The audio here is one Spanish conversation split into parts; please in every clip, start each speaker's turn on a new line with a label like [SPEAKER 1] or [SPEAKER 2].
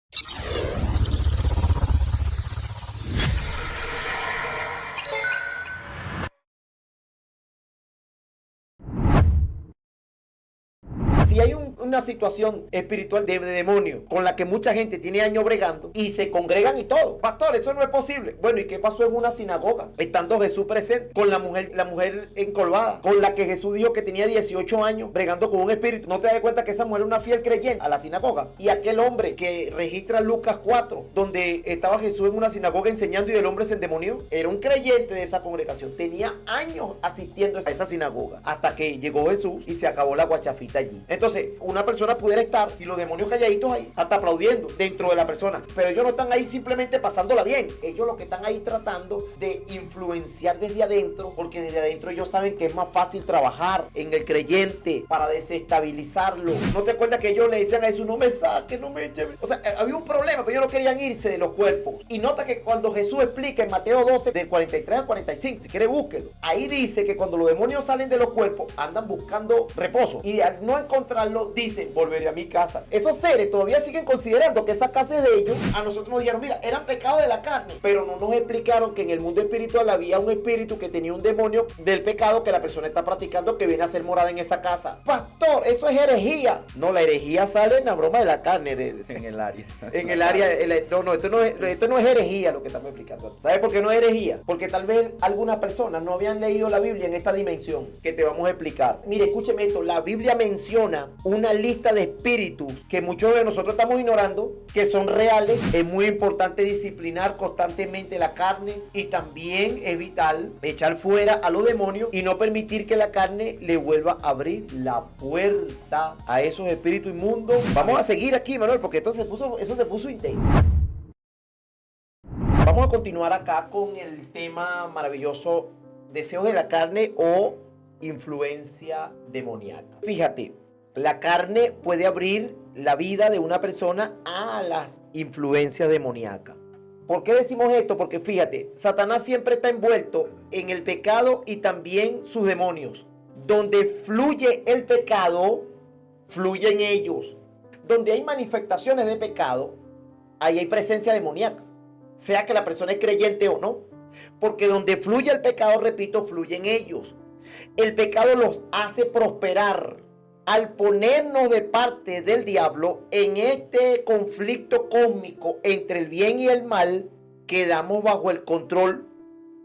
[SPEAKER 1] Si hay una situación espiritual de demonio con la que mucha gente tiene años bregando y se congregan y todo, pastor, eso no es posible. Bueno, ¿y qué pasó en una sinagoga? Estando Jesús presente con la mujer encolvada, con la que Jesús dijo que tenía 18 años bregando con un espíritu. ¿No te das cuenta que esa mujer es una fiel creyente a la sinagoga? Y aquel hombre que registra Lucas 4, donde estaba Jesús en una sinagoga enseñando y el hombre se endemonió, era un creyente de esa congregación. Tenía años asistiendo a esa sinagoga hasta que llegó Jesús y se acabó la guachafita allí. Entonces, una persona pudiera estar y los demonios calladitos ahí, hasta aplaudiendo dentro de la persona. Pero ellos no están ahí simplemente pasándola bien. Ellos lo que están ahí tratando de influenciar desde adentro, porque desde adentro ellos saben que es más fácil trabajar en el creyente para desestabilizarlo. ¿No te acuerdas que ellos le decían a Jesús, no me saques, no me eches? O sea, había un problema, pero ellos no querían irse de los cuerpos. Y nota que cuando Jesús explica en Mateo 12, del 43 al 45, si quiere búsquelo, ahí dice que cuando los demonios salen de los cuerpos, andan buscando reposo. Y al no encontrarlo, dicen, volveré a mi casa. Esos seres todavía siguen considerando que esa casa es de ellos. A nosotros nos dijeron, mira, eran pecados de la carne, pero no nos explicaron que en el mundo espiritual había un espíritu que tenía un demonio del pecado que la persona está practicando, que viene a ser morada en esa casa. Pastor, eso es herejía. No, la herejía sale en la broma de la carne. En el área. En el área. No, esto no es herejía lo que estamos explicando. ¿Sabes por qué no es herejía? Porque tal vez algunas personas no habían leído la Biblia en esta dimensión que te vamos a explicar. Mire, escúcheme esto. La Biblia menciona una lista de espíritus que muchos de nosotros estamos ignorando, que son reales. Es muy importante disciplinar constantemente la carne y también es vital echar fuera a los demonios y no permitir que la carne le vuelva a abrir la puerta a esos espíritus inmundos. Vamos a seguir aquí, Manuel, porque eso se puso intenso. Vamos a continuar acá con el tema maravilloso, deseos de la carne o influencia demoníaca. Fíjate, la carne puede abrir la vida de una persona a las influencias demoníacas. ¿Por qué decimos esto? Porque fíjate, Satanás siempre está envuelto en el pecado y también sus demonios. Donde fluye el pecado, fluyen ellos. Donde hay manifestaciones de pecado, ahí hay presencia demoníaca. Sea que la persona es creyente o no. Porque donde fluye el pecado, repito, fluyen ellos. El pecado los hace prosperar. Al ponernos de parte del diablo en este conflicto cósmico entre el bien y el mal, quedamos bajo el control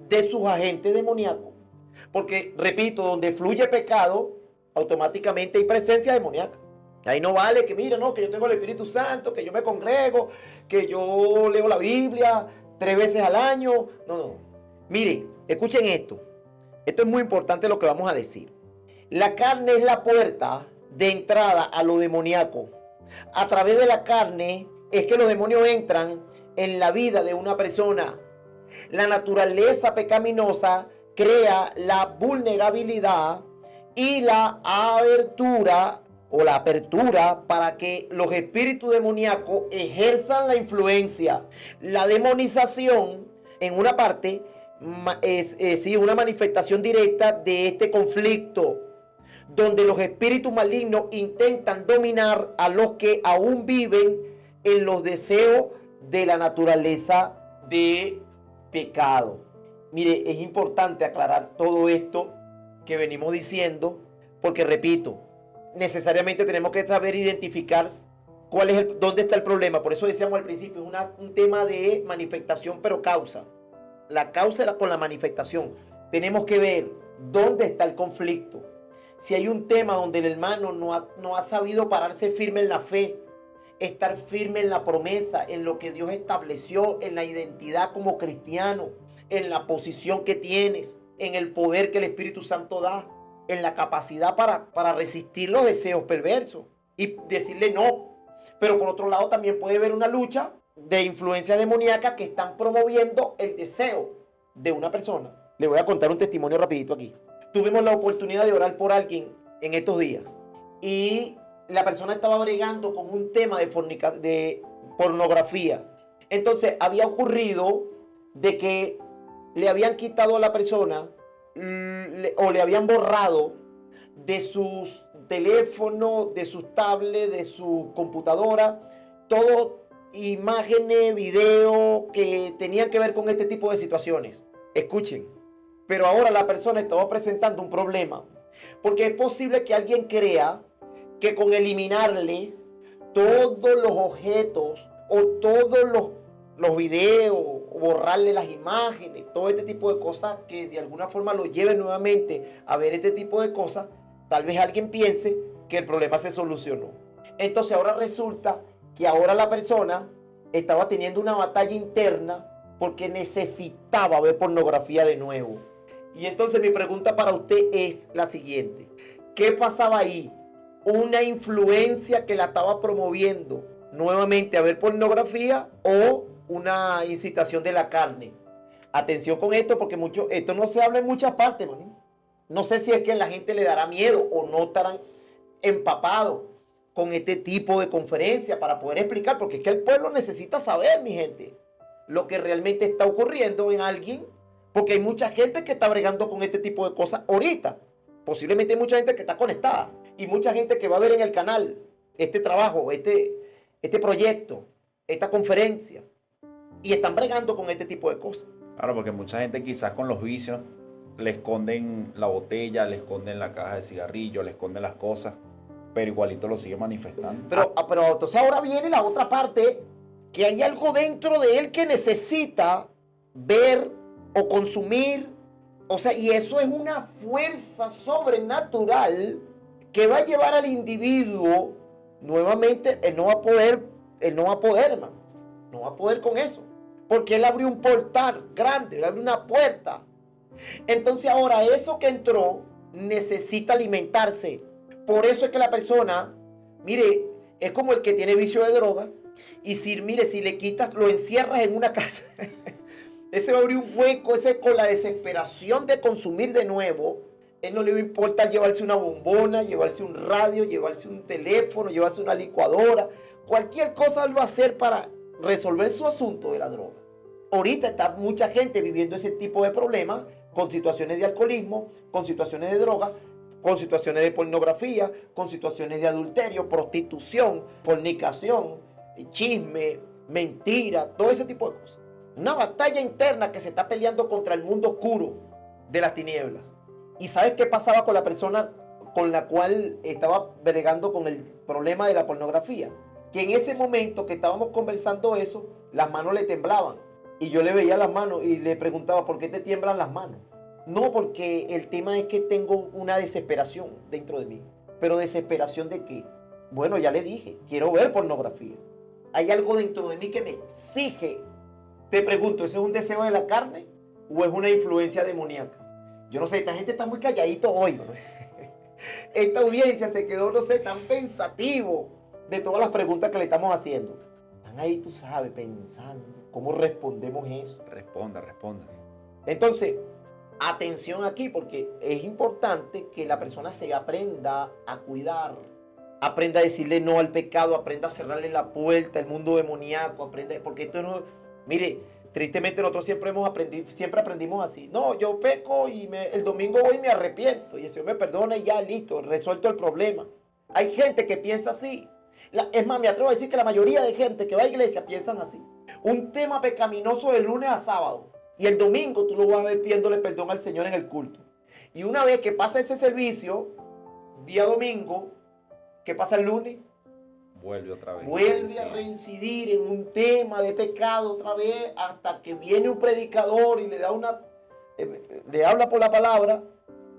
[SPEAKER 1] de sus agentes demoníacos. Porque, repito, donde fluye pecado, automáticamente hay presencia demoníaca. Ahí no vale que, mira, no, que yo tengo el Espíritu Santo, que yo me congrego, que yo leo la Biblia 3 veces al año. No. Mire, escuchen esto. Esto es muy importante lo que vamos a decir. La carne es la puerta de entrada a lo demoníaco. A través de la carne es que los demonios entran en la vida de una persona. La naturaleza pecaminosa crea la vulnerabilidad y la abertura o la apertura para que los espíritus demoníacos ejerzan la influencia. La demonización, en una parte, es una manifestación directa de este conflicto, donde los espíritus malignos intentan dominar a los que aún viven en los deseos de la naturaleza de pecado. Mire, es importante aclarar todo esto que venimos diciendo, porque repito, necesariamente tenemos que saber identificar dónde está el problema. Por eso decíamos al principio, es un tema de manifestación pero causa. La causa era con la manifestación. Tenemos que ver dónde está el conflicto. Si hay un tema donde el hermano no ha sabido pararse firme en la fe, estar firme en la promesa, en lo que Dios estableció, en la identidad como cristiano, en la posición que tienes, en el poder que el Espíritu Santo da, en la capacidad para resistir los deseos perversos y decirle no. Pero por otro lado también puede haber una lucha de influencia demoníaca que están promoviendo el deseo de una persona. Le voy a contar un testimonio rapidito aquí. Tuvimos la oportunidad de orar por alguien en estos días y la persona estaba bregando con un tema de pornografía. Entonces había ocurrido de que le habían quitado a la persona o le habían borrado de sus teléfonos, de sus tablets, de su computadora, todo imágenes, videos que tenían que ver con este tipo de situaciones. Escuchen, pero ahora la persona estaba presentando un problema, porque es posible que alguien crea que con eliminarle todos los objetos o todos los videos, o borrarle las imágenes, todo este tipo de cosas que de alguna forma lo lleven nuevamente a ver este tipo de cosas, tal vez alguien piense que el problema se solucionó. Entonces ahora resulta que ahora la persona estaba teniendo una batalla interna porque necesitaba ver pornografía de nuevo. Y entonces mi pregunta para usted es la siguiente: ¿qué pasaba ahí? ¿Una influencia que la estaba promoviendo nuevamente a ver pornografía o una incitación de la carne? Atención con esto, porque esto no se habla en muchas partes, ¿no? No sé si es que la gente le dará miedo o no estarán empapados con este tipo de conferencia para poder explicar, porque es que el pueblo necesita saber, mi gente, lo que realmente está ocurriendo en alguien, porque hay mucha gente que está bregando con este tipo de cosas ahorita. Posiblemente hay mucha gente que está conectada y mucha gente que va a ver en el canal este trabajo, este proyecto, esta conferencia, y están bregando con este tipo de cosas.
[SPEAKER 2] Claro, porque mucha gente quizás con los vicios le esconden la botella, le esconden la caja de cigarrillo, le esconden las cosas, pero igualito lo sigue manifestando.
[SPEAKER 1] Pero entonces ahora viene la otra parte, que hay algo dentro de él que necesita ver o consumir. O sea, y eso es una fuerza sobrenatural que va a llevar al individuo nuevamente. Él no va a poder, hermano. No va a poder con eso. Porque él abrió un portal grande, él abrió una puerta. Entonces ahora eso que entró necesita alimentarse. Por eso es que la persona, mire, es como el que tiene vicio de droga. Y si le quitas, lo encierras en una casa. Ese va a abrir un hueco, ese con la desesperación de consumir de nuevo. Él no le va a importar llevarse una bombona, llevarse un radio, llevarse un teléfono, llevarse una licuadora. Cualquier cosa él va a hacer para resolver su asunto de la droga. Ahorita está mucha gente viviendo ese tipo de problemas con situaciones de alcoholismo, con situaciones de droga, con situaciones de pornografía, con situaciones de adulterio, prostitución, fornicación, chisme, mentira, todo ese tipo de cosas. Una batalla interna que se está peleando contra el mundo oscuro de las tinieblas. ¿Y sabes qué pasaba con la persona con la cual estaba bregando con el problema de la pornografía? Que en ese momento que estábamos conversando eso, las manos le temblaban. Y yo le veía las manos y le preguntaba, ¿por qué te tiemblan las manos? No, porque el tema es que tengo una desesperación dentro de mí. ¿Pero desesperación de qué? Bueno, ya le dije, quiero ver pornografía. Hay algo dentro de mí que me exige. Te pregunto, ¿eso es un deseo de la carne o es una influencia demoníaca? Yo no sé, esta gente está muy calladito hoy, ¿no? Esta audiencia se quedó, no sé, tan pensativo de todas las preguntas que le estamos haciendo. Están ahí, tú sabes, pensando cómo respondemos eso.
[SPEAKER 2] Responda.
[SPEAKER 1] Entonces, atención aquí, porque es importante que la persona se aprenda a cuidar, aprenda a decirle no al pecado, aprenda a cerrarle la puerta al mundo demoníaco, aprenda, porque esto no, mire, tristemente nosotros siempre aprendimos así. No, yo peco y el domingo voy y me arrepiento y el Señor me perdona y ya, listo, resuelto el problema. Hay gente que piensa así. Es más, me atrevo a decir que la mayoría de gente que va a iglesia piensan así. Un tema pecaminoso de lunes a sábado. Y el domingo tú lo vas a ver pidiéndole perdón al Señor en el culto. Y una vez que pasa ese servicio, día domingo, ¿qué pasa el lunes?
[SPEAKER 2] Vuelve otra vez.
[SPEAKER 1] Vuelve a reincidir en un tema de pecado otra vez hasta que viene un predicador y le habla por la palabra.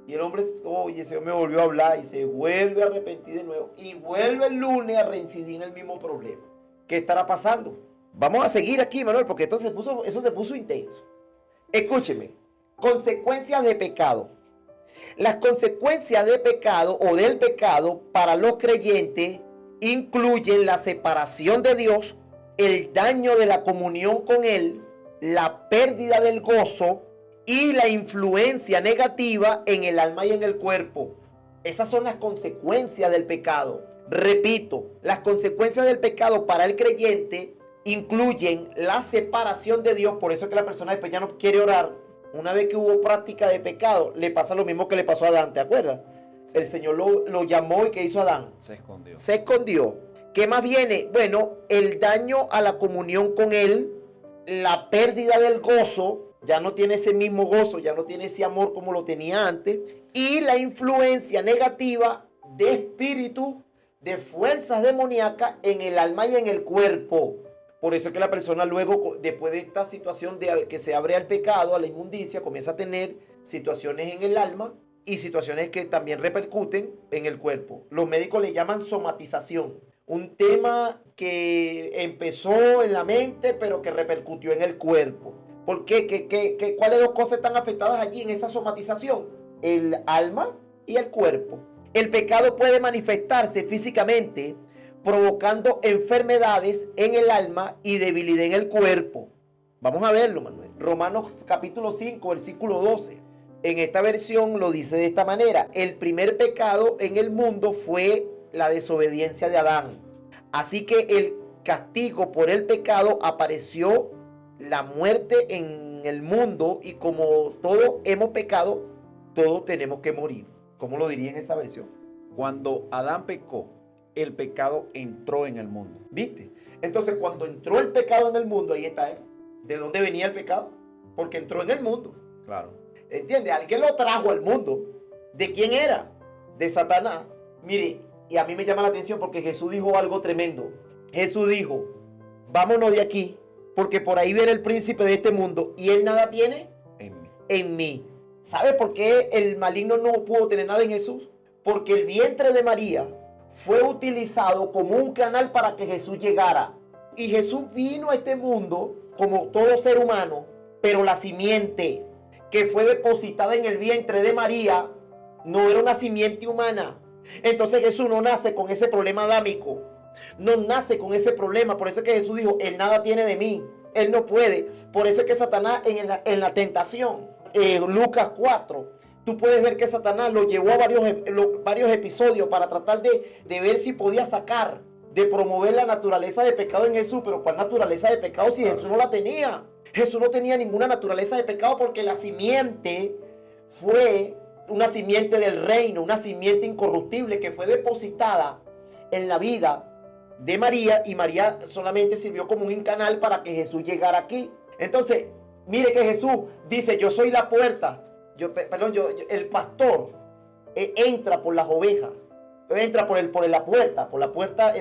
[SPEAKER 1] Y el hombre, oye, ese hombre me volvió a hablar y se vuelve a arrepentir de nuevo. Y vuelve el lunes a reincidir en el mismo problema. ¿Qué estará pasando? Vamos a seguir aquí, Manuel, porque eso se puso intenso. Escúcheme, consecuencias de pecado. Las consecuencias de pecado o del pecado para los creyentes incluyen la separación de Dios, el daño de la comunión con Él, la pérdida del gozo y la influencia negativa en el alma y en el cuerpo. Esas son las consecuencias del pecado. Repito, las consecuencias del pecado para el creyente incluyen la separación de Dios. Por eso es que la persona después ya no quiere orar. Una vez que hubo práctica de pecado, le pasa lo mismo que le pasó a Adán, ¿te acuerdas? El Señor lo llamó y ¿qué hizo Adán?
[SPEAKER 2] Se escondió.
[SPEAKER 1] Se escondió. ¿Qué más viene? Bueno, el daño a la comunión con Él, la pérdida del gozo, ya no tiene ese mismo gozo, ya no tiene ese amor como lo tenía antes, y la influencia negativa de espíritus, de fuerzas demoníacas en el alma y en el cuerpo. Por eso es que la persona luego, después de esta situación de que se abre al pecado, a la inmundicia, comienza a tener situaciones en el alma y situaciones que también repercuten en el cuerpo. Los médicos le llaman somatización. Un tema que empezó en la mente, pero que repercutió en el cuerpo. ¿Por qué? ¿Cuáles dos cosas están afectadas allí en esa somatización? El alma y el cuerpo. El pecado puede manifestarse físicamente, provocando enfermedades en el alma y debilidad en el cuerpo. Vamos a verlo, Manuel. Romanos capítulo 5, versículo 12. En esta versión lo dice de esta manera. El primer pecado en el mundo fue la desobediencia de Adán. Así que el castigo por el pecado apareció la muerte en el mundo, y como todos hemos pecado, todos tenemos que morir. ¿Cómo lo diría en esa versión?
[SPEAKER 2] Cuando Adán pecó, el pecado entró en el mundo.
[SPEAKER 1] ¿Viste? Entonces, cuando entró el pecado en el mundo, ahí está, ¿eh? ¿De dónde venía el pecado? Porque entró en el mundo.
[SPEAKER 2] Claro.
[SPEAKER 1] ¿Entiendes? Alguien lo trajo al mundo. ¿De quién era? De Satanás. Mire, y a mí me llama la atención porque Jesús dijo algo tremendo. Jesús dijo, vámonos de aquí, porque por ahí viene el príncipe de este mundo y él nada tiene
[SPEAKER 2] En mí.
[SPEAKER 1] en mí. ¿Sabe por qué el maligno no pudo tener nada en Jesús? Porque el vientre de María fue utilizado como un canal para que Jesús llegara. Y Jesús vino a este mundo como todo ser humano, pero la simiente que fue depositada en el vientre de María no era una simiente humana. Entonces Jesús no nace con ese problema adámico, no nace con ese problema. Por eso es que Jesús dijo, él nada tiene de mí, él no puede. Por eso es que Satanás en la tentación, Lucas 4, tú puedes ver que Satanás lo llevó a varios episodios para tratar de ver si podía sacar, de promover la naturaleza de pecado en Jesús. Pero ¿cuál naturaleza de pecado si Jesús no la tenía? Jesús no tenía ninguna naturaleza de pecado, porque la simiente fue una simiente del reino, una simiente incorruptible que fue depositada en la vida de María, y María solamente sirvió como un canal para que Jesús llegara aquí. Entonces, mire que Jesús dice, yo soy la puerta. El pastor entra por las ovejas, entra por la puerta,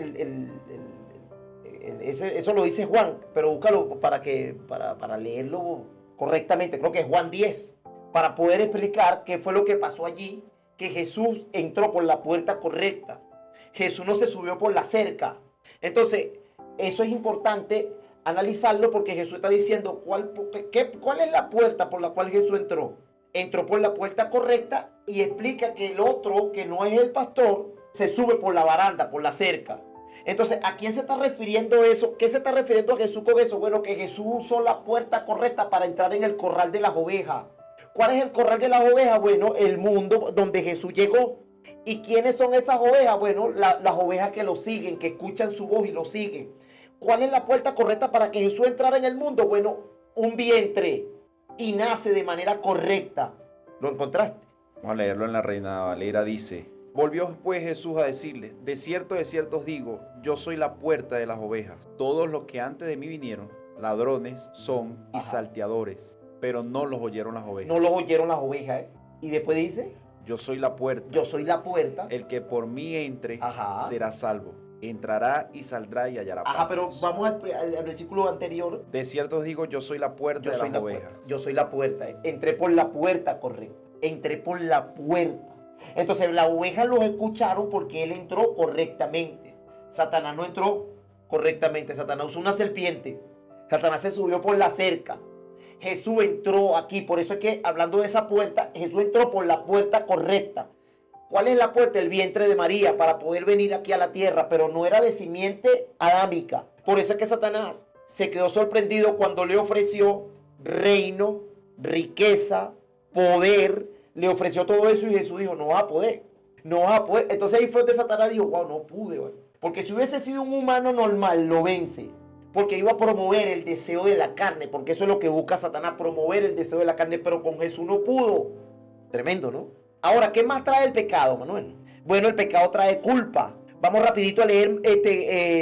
[SPEAKER 1] eso lo dice Juan, pero búscalo para leerlo correctamente. Creo que es Juan 10, para poder explicar qué fue lo que pasó allí, que Jesús entró por la puerta correcta. Jesús no se subió por la cerca. Entonces, eso es importante analizarlo, porque Jesús está diciendo cuál es la puerta por la cual Jesús entró. Entró por la puerta correcta, y explica que el otro, que no es el pastor, se sube por la baranda, por la cerca. Entonces, ¿a quién se está refiriendo eso? ¿Qué se está refiriendo a Jesús con eso? Bueno, que Jesús usó la puerta correcta para entrar en el corral de las ovejas. ¿Cuál es el corral de las ovejas? Bueno, el mundo donde Jesús llegó. ¿Y quiénes son esas ovejas? Bueno, las ovejas que lo siguen, que escuchan su voz y lo siguen. ¿Cuál es la puerta correcta para que Jesús entrara en el mundo? Bueno, un vientre, y nace de manera correcta. ¿Lo encontraste?
[SPEAKER 2] Vamos a leerlo en la Reina Valera. Dice, volvió pues Jesús a decirle, de cierto os digo, yo soy la puerta de las ovejas. Todos los que antes de mí vinieron, ladrones son y salteadores, pero no los oyeron las ovejas.
[SPEAKER 1] No los oyeron las ovejas, ¿eh? Y después dice,
[SPEAKER 2] yo soy la puerta.
[SPEAKER 1] yo soy la puerta.
[SPEAKER 2] El que por mí entre
[SPEAKER 1] Ajá.
[SPEAKER 2] será salvo. Entrará y saldrá y hallará
[SPEAKER 1] Ajá, pero
[SPEAKER 2] pastos.
[SPEAKER 1] vamos al versículo anterior.
[SPEAKER 2] De cierto os digo, yo soy la puerta
[SPEAKER 1] Yo
[SPEAKER 2] de
[SPEAKER 1] soy
[SPEAKER 2] las
[SPEAKER 1] la
[SPEAKER 2] ovejas.
[SPEAKER 1] puerta. Yo soy la puerta. Entré por la puerta correcta. Entré por la puerta. Entonces las ovejas los escucharon porque él entró correctamente. Satanás no entró correctamente. Satanás usó una serpiente. Satanás se subió por la cerca. Jesús entró aquí. Por eso es que, hablando de esa puerta, Jesús entró por la puerta correcta. ¿Cuál es la puerta? El vientre de María, para poder venir aquí a la tierra, pero no era de simiente adámica. Por eso es que Satanás se quedó sorprendido cuando le ofreció reino, riqueza, poder, le ofreció todo eso, y Jesús dijo, no vas a poder, no vas a poder. Entonces ahí fue donde Satanás dijo, wow, no pude, bueno. Porque si hubiese sido un humano normal, lo vence, porque iba a promover el deseo de la carne, porque eso es lo que busca Satanás, promover el deseo de la carne, pero con Jesús no pudo. Tremendo, ¿no? Ahora, ¿qué más trae el pecado, Manuel? Bueno, el pecado trae culpa. Vamos rapidito a leer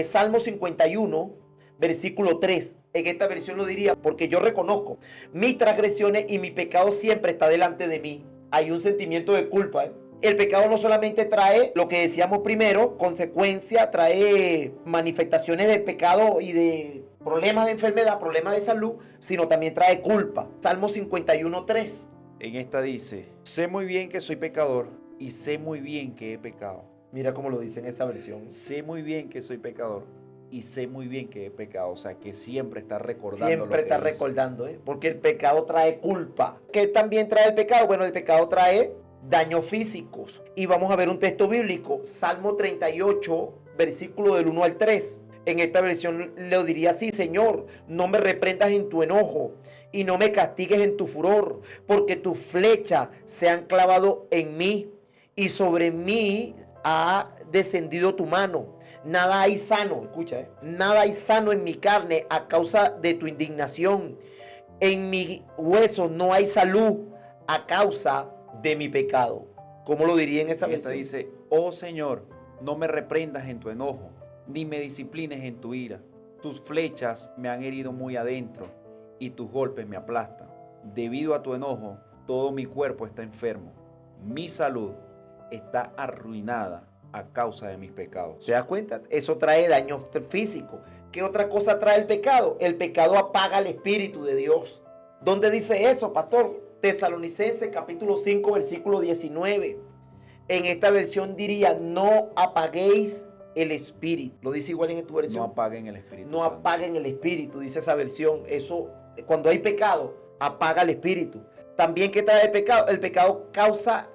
[SPEAKER 1] Salmo 51, versículo 3. En esta versión lo diría, porque yo reconozco mis transgresiones y mi pecado siempre está delante de mí. Hay un sentimiento de culpa, ¿eh? El pecado no solamente trae lo que decíamos primero, consecuencia, trae manifestaciones de pecado y de problemas de enfermedad, problemas de salud, sino también trae culpa. Salmo 51, 3.
[SPEAKER 2] En esta dice, sé muy bien que soy pecador y sé muy bien que he pecado.
[SPEAKER 1] Mira cómo lo dice en esa versión.
[SPEAKER 2] Sé muy bien que soy pecador y sé muy bien que he pecado. O sea, que siempre está recordando
[SPEAKER 1] Siempre
[SPEAKER 2] lo que
[SPEAKER 1] está
[SPEAKER 2] hizo.
[SPEAKER 1] recordando, ¿eh? Porque el pecado trae culpa. ¿Qué también trae el pecado? Bueno, el pecado trae daños físicos. Y vamos a ver un texto bíblico, Salmo 38, versículo del 1 al 3. En esta versión le diría así: Señor, no me reprendas en tu enojo y no me castigues en tu furor, porque tus flechas se han clavado en mí y sobre mí ha descendido tu mano. Nada hay sano, escucha, nada hay sano en mi carne a causa de tu indignación. En mi hueso no hay salud a causa de mi pecado. ¿Cómo lo diría en esa
[SPEAKER 2] Esta
[SPEAKER 1] versión?
[SPEAKER 2] dice, oh Señor, no me reprendas en tu enojo, ni me disciplines en tu ira. Tus flechas me han herido muy adentro y tus golpes me aplastan. Debido a tu enojo, todo mi cuerpo está enfermo. Mi salud está arruinada a causa de mis pecados.
[SPEAKER 1] ¿Te das cuenta? Eso trae daño físico. ¿Qué otra cosa trae el pecado? El pecado apaga el Espíritu de Dios. ¿Dónde dice eso, pastor? Tesalonicenses capítulo 5, versículo 19. En esta versión diría, no apaguéis el Espíritu. Lo dice igual en tu versión.
[SPEAKER 2] No apaguen el Espíritu
[SPEAKER 1] No
[SPEAKER 2] Santo.
[SPEAKER 1] apaguen el Espíritu, dice esa versión. Eso, cuando hay pecado, apaga el Espíritu. También, ¿qué trae el pecado? El pecado causa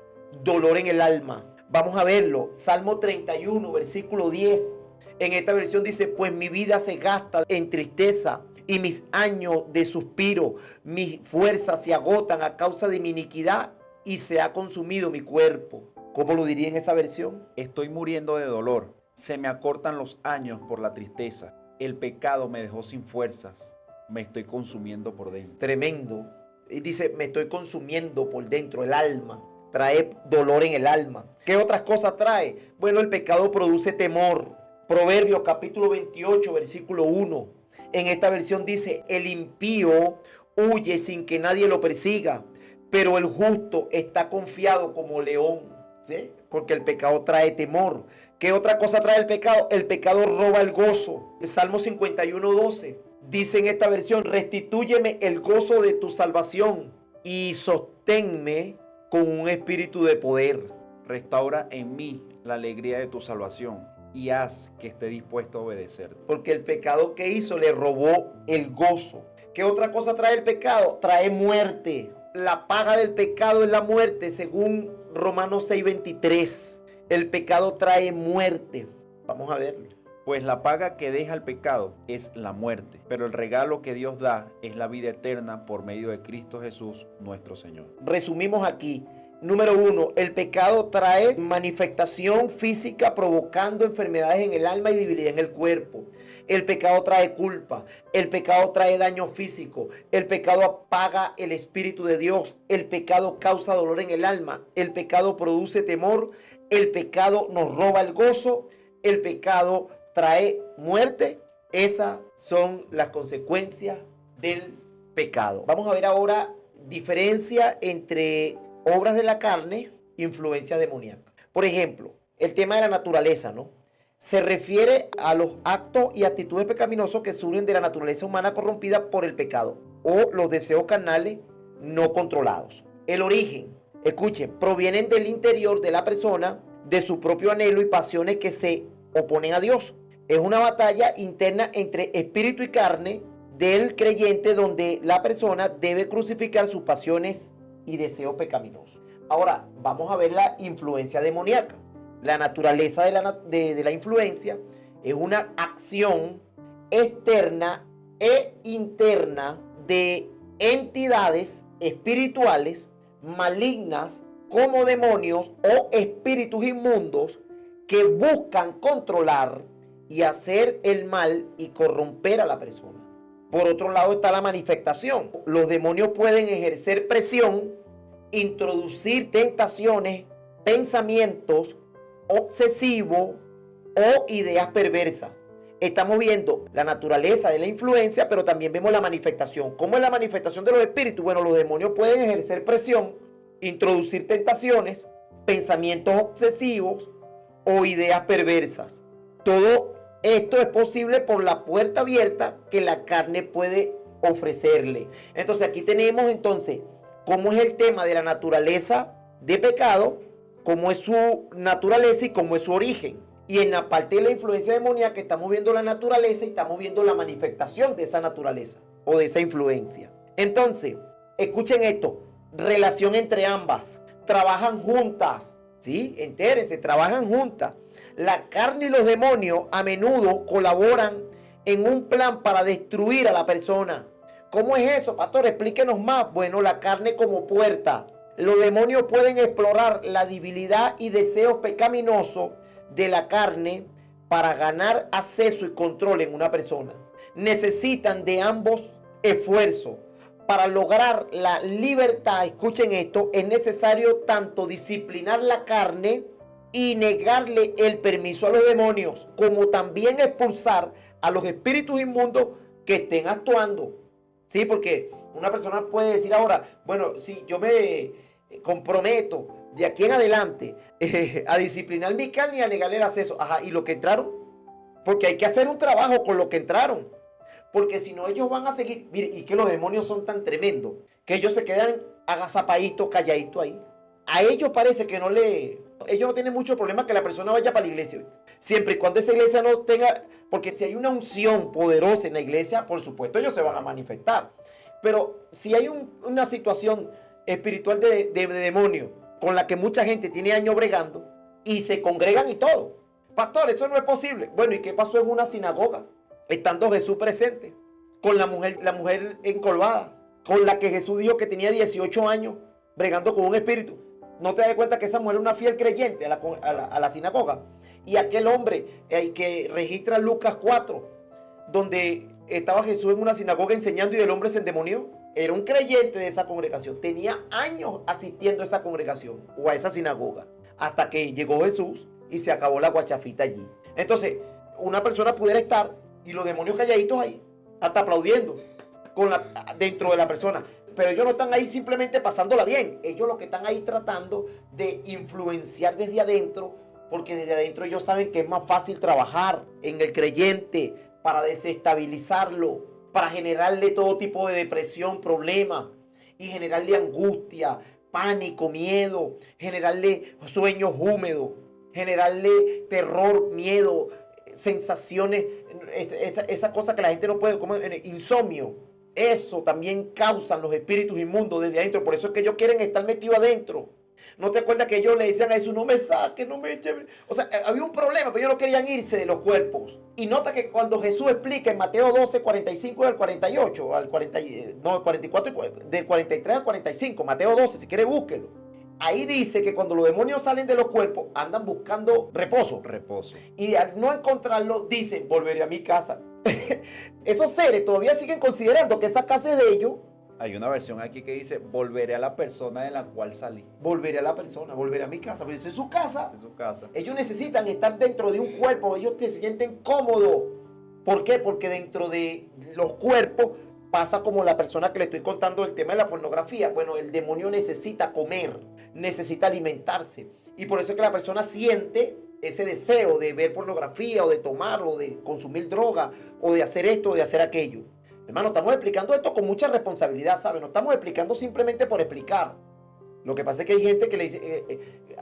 [SPEAKER 1] dolor en el alma. Vamos a verlo. Salmo 31, versículo 10. En esta versión dice, pues mi vida se gasta en tristeza y mis años de suspiro, mis fuerzas se agotan a causa de mi iniquidad y se ha consumido mi cuerpo. ¿Cómo lo diría en esa versión?
[SPEAKER 2] Estoy muriendo de dolor. Se me acortan los años por la tristeza. El pecado me dejó sin fuerzas. Me estoy consumiendo por dentro.
[SPEAKER 1] Tremendo. Y dice, me estoy consumiendo por dentro, el alma. Trae dolor en el alma. ¿Qué otras cosas trae? Bueno, el pecado produce temor. Proverbios capítulo 28, versículo 1. En esta versión dice, el impío huye sin que nadie lo persiga, pero el justo está confiado como león. ¿Sí? Porque el pecado trae temor. ¿Qué otra cosa trae el pecado? El pecado roba el gozo. El Salmo 51, 12. Dice en esta versión, restitúyeme el gozo de tu salvación y sosténme con un espíritu de poder.
[SPEAKER 2] Restaura en mí la alegría de tu salvación y haz que esté dispuesto a obedecerte.
[SPEAKER 1] Porque el pecado que hizo le robó el gozo. ¿Qué otra cosa trae el pecado? Trae muerte. La paga del pecado es la muerte, según Romanos 6:23. El pecado trae muerte. Vamos a verlo.
[SPEAKER 2] Pues la paga que deja el pecado es la muerte, pero el regalo que Dios da es la vida eterna por medio de Cristo Jesús, nuestro Señor.
[SPEAKER 1] Resumimos aquí. Número 1, el pecado trae manifestación física provocando enfermedades en el alma y debilidad en el cuerpo. El pecado trae culpa, el pecado trae daño físico, el pecado apaga el Espíritu de Dios, el pecado causa dolor en el alma, el pecado produce temor, el pecado nos roba el gozo, el pecado trae muerte. Esas son las consecuencias del pecado. Vamos a ver ahora diferencia entre obras de la carne, influencia demoníaca. Por ejemplo, el tema de la naturaleza, ¿no? Se refiere a los actos y actitudes pecaminosos que surgen de la naturaleza humana corrompida por el pecado o los deseos carnales no controlados. El origen, escuchen, provienen del interior de la persona, de su propio anhelo y pasiones que se oponen a Dios. Es una batalla interna entre espíritu y carne del creyente donde la persona debe crucificar sus pasiones y deseos pecaminosos. Ahora, vamos a ver la influencia demoníaca. La naturaleza de la influencia es una acción externa e interna de entidades espirituales malignas como demonios o espíritus inmundos que buscan controlar y hacer el mal y corromper a la persona. Por otro lado está la manifestación. Los demonios pueden ejercer presión, introducir tentaciones, pensamientos obsesivos o ideas perversas. Estamos viendo la naturaleza de la influencia, pero también vemos la manifestación. ¿Cómo es la manifestación de los espíritus? Bueno, los demonios pueden ejercer presión, introducir tentaciones, pensamientos obsesivos o ideas perversas. Todo esto es posible por la puerta abierta que la carne puede ofrecerle. Entonces aquí tenemos entonces cómo es el tema de la naturaleza de pecado, cómo es su naturaleza y cómo es su origen. Y en la parte de la influencia demoníaca estamos viendo la naturaleza y estamos viendo la manifestación de esa naturaleza o de esa influencia. Entonces, escuchen esto, relación entre ambas, trabajan juntas, ¿sí? Entérense, trabajan juntas. La carne y los demonios a menudo colaboran en un plan para destruir a la persona. ¿Cómo es eso, pastor? Explíquenos más. Bueno, la carne como puerta. Los demonios pueden explorar la debilidad y deseos pecaminosos de la carne para ganar acceso y control en una persona. Necesitan de ambos esfuerzos. Para lograr la libertad, escuchen esto, es necesario tanto disciplinar la carne y negarle el permiso a los demonios, como también expulsar a los espíritus inmundos que estén actuando. Sí, porque una persona puede decir ahora, bueno, si yo me comprometo de aquí en adelante a disciplinar mi carne y a negarle el acceso. Ajá, ¿y los que entraron? Porque hay que hacer un trabajo con los que entraron. Porque si no, ellos van a seguir. Mire, y que los demonios son tan tremendos que ellos se quedan agazapaditos, calladitos ahí. A ellos parece que ellos no tienen mucho problema que la persona vaya para la iglesia, ¿viste? Siempre y cuando esa iglesia no tenga. Porque si hay una unción poderosa en la iglesia, por supuesto, ellos se van a manifestar. Pero si hay una situación espiritual de demonio con la que mucha gente tiene años bregando y se congregan y todo. Pastor, eso no es posible. Bueno, ¿y qué pasó en una sinagoga? Estando Jesús presente, con la mujer encorvada, con la que Jesús dijo que tenía 18 años bregando con un espíritu. ¿No te das cuenta que esa mujer es una fiel creyente a la sinagoga? Y aquel hombre que registra Lucas 4, donde estaba Jesús en una sinagoga enseñando y el hombre se endemonió. Era un creyente de esa congregación. Tenía años asistiendo a esa congregación o a esa sinagoga. Hasta que llegó Jesús y se acabó la guachafita allí. Entonces, una persona pudiera estar y los demonios calladitos ahí, hasta aplaudiendo dentro de la persona. Pero ellos no están ahí simplemente pasándola bien. Ellos lo que están ahí tratando de influenciar desde adentro, porque desde adentro ellos saben que es más fácil trabajar en el creyente para desestabilizarlo, para generarle todo tipo de depresión, problemas, y generarle angustia, pánico, miedo, generarle sueños húmedos, generarle terror, miedo, sensaciones, esa cosa que la gente no puede comer, insomnio. Eso también causan los espíritus inmundos desde adentro. Por eso es que ellos quieren estar metidos adentro. ¿No te acuerdas que ellos le decían a Jesús, no me saques, no me echen? O sea, había un problema, pero ellos no querían irse de los cuerpos. Y nota que cuando Jesús explica en Mateo 12, 45 al 48, al 44, del 43 al 45, Mateo 12, si quiere búsquelo. Ahí dice que cuando los demonios salen de los cuerpos, andan buscando reposo. Y al no encontrarlo, dicen, volveré a mi casa. Esos seres todavía siguen considerando que esa casa es de ellos.
[SPEAKER 2] Hay una versión aquí que dice, volveré a la persona de la cual salí.
[SPEAKER 1] Volveré a la persona, volveré a mi casa. Porque esa es su casa.
[SPEAKER 2] Es su casa.
[SPEAKER 1] Ellos necesitan estar dentro de un cuerpo. Ellos se sienten cómodos. ¿Por qué? Porque dentro de los cuerpos pasa como la persona que le estoy contando el tema de la pornografía. Bueno, el demonio necesita comer, necesita alimentarse. Y por eso es que la persona siente ese deseo de ver pornografía o de tomar o de consumir droga o de hacer esto o de hacer aquello. Hermano, estamos explicando esto con mucha responsabilidad, ¿sabes? No estamos explicando simplemente por explicar. Lo que pasa es que hay gente que le dice,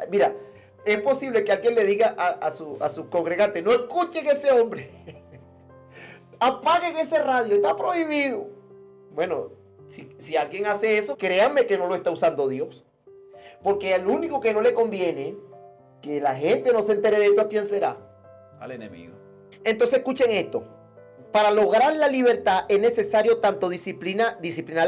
[SPEAKER 1] mira, es posible que alguien le diga a su congregante, no escuchen a ese hombre, apaguen ese radio, está prohibido. Bueno, si alguien hace eso, créanme que no lo está usando Dios. Porque al único que no le conviene que la gente no se entere de esto, ¿a quién será?
[SPEAKER 2] Al enemigo.
[SPEAKER 1] Entonces escuchen esto. Para lograr la libertad es necesario tanto disciplinar